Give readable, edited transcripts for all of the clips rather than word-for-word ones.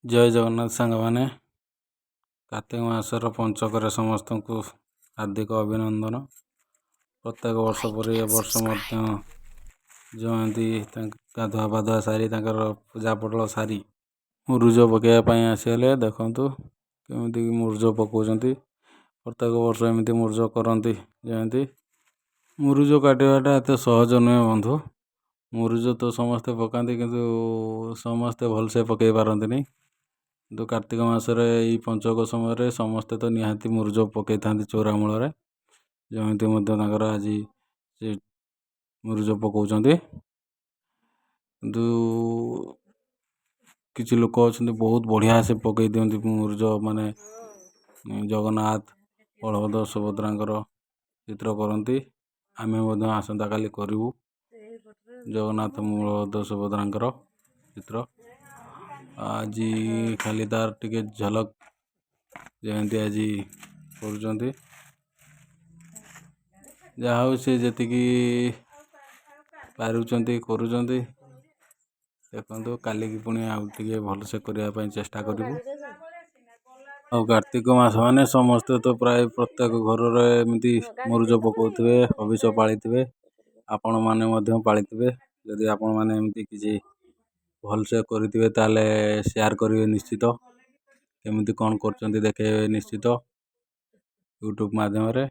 ଜୟ ଜଗନ୍ନାଥ ସାଙ୍ଗମାନେ। କାର୍ତ୍ତିକ ମାସର ପଞ୍ଚକରେ ସମସ୍ତଙ୍କୁ ହାର୍ଦ୍ଦିକ ଅଭିନନ୍ଦନ। ପ୍ରତ୍ୟେକ ବର୍ଷ ପରି ଏ ବର୍ଷ ମଧ୍ୟ ଯେଉଁନ୍ତି ଗାଧୁଆ ପାଧୁଆ ସାରି ତାଙ୍କର ପୂଜା ପଟଳ ସାରି ମୁରୁଜ ପକାଇବା ପାଇଁ ଆସିଗଲେ। ଦେଖନ୍ତୁ କେମିତି ମୁରୁଜ ପକାଉଛନ୍ତି। ପ୍ରତ୍ୟେକ ବର୍ଷ ଏମିତି ମୁରୁଜ କରନ୍ତି। ଯେମିତି ମୁରୁଜ କାଟିବାଟା ଏତେ ସହଜ ନୁହେଁ ବନ୍ଧୁ। ମୁରୁଜ ତ ସମସ୍ତେ ପକାନ୍ତି, କିନ୍ତୁ ସମସ୍ତେ ଭଲସେ ପକାଇ ପାରନ୍ତିନି। କିନ୍ତୁ କାର୍ତ୍ତିକ ମାସରେ ଏଇ ପଞ୍ଚକ ସମୟରେ ସମସ୍ତେ ତ ନିହାତି ମୁରୁଜ ପକାଇଥାନ୍ତି ଚଉରା ମୂଳରେ। ଯେମିତି ମଧ୍ୟ ତାଙ୍କର ଆଜି ସେ ମୁରୁଜ ପକାଉଛନ୍ତି। କିନ୍ତୁ କିଛି ଲୋକ ଅଛନ୍ତି ବହୁତ ବଢ଼ିଆ ସେ ପକାଇ ଦିଅନ୍ତି ମୁରୁଜ, ମାନେ ଜଗନ୍ନାଥ, ବଳଭଦ୍ର, ସୁଭଦ୍ରାଙ୍କର ଚିତ୍ର କରନ୍ତି। ଆମେ ମଧ୍ୟ ଆସନ୍ତାକାଲି କରିବୁ ଜଗନ୍ନାଥ, ବଳଭଦ୍ର, ସୁଭଦ୍ରାଙ୍କର ଚିତ୍ର। ଆଜି ଖାଲି ତାର ଟିକେ ଝଲକ ଯେମିତି ଆଜି କରୁଛନ୍ତି। ଯାହା ହଉ ସେ ଯେତିକି ପାରୁଛନ୍ତି କରୁଛନ୍ତି। ଦେଖନ୍ତୁ କାଲିକି ପୁଣି ଆଉ ଟିକେ ଭଲସେ କରିବା ପାଇଁ ଚେଷ୍ଟା କରିବୁ। ଆଉ କାର୍ତ୍ତିକ ମାସ ମାନେ ସମସ୍ତେ ତ ପ୍ରାୟ ପ୍ରତ୍ୟେକ ଘରରେ ଏମିତି ମୁରୁଜ ପକାଉଥିବେ, ହବିଷ ପାଳିଥିବେ। ଆପଣମାନେ ମଧ୍ୟ ପାଳିଥିବେ। ଯଦି ଆପଣମାନେ ଏମିତି କିଛି ଭଲସେ କରିଥିବେ ତାହେଲେ ସେୟାର କରିବେ ନିଶ୍ଚିତ। କେମିତି କ'ଣ କରୁଛନ୍ତି ଦେଖେଇବେ ନିଶ୍ଚିତ ୟୁଟ୍ୟୁବ୍ ମାଧ୍ୟମରେ।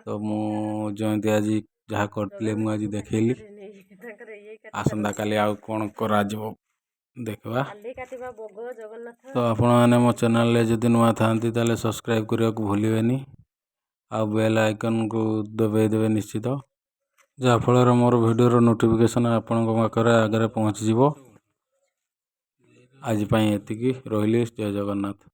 ତ ମୁଁ ଯେମିତି ଆଜି ଯାହା କରିଥିଲି ମୁଁ ଆଜି ଦେଖେଇଲି। ଆସନ୍ତାକାଲି ଆଉ କ'ଣ କରାଯିବ ଦେଖିବା। ତ ଆପଣମାନେ ମୋ ଚ୍ୟାନେଲରେ ଯଦି ନୂଆ ଥାଆନ୍ତି ତାହେଲେ ସବସ୍କ୍ରାଇବ୍ କରିବାକୁ ଭୁଲିବେନି। ଆଉ ବେଲ୍ ଆଇକନ୍କୁ ଦବାଇ ଦେବେ ନିଶ୍ଚିତ, ଯାହାଫଳରେ ମୋର ଭିଡ଼ିଓର ନୋଟିଫିକେସନ୍ ଆପଣଙ୍କ ପାଖରେ ଆଗରେ ପହଞ୍ଚିଯିବ। ଆଜି ପାଇଁ ଏତିକି, ରହିଲି। ଜୟ ଜଗନ୍ନାଥ।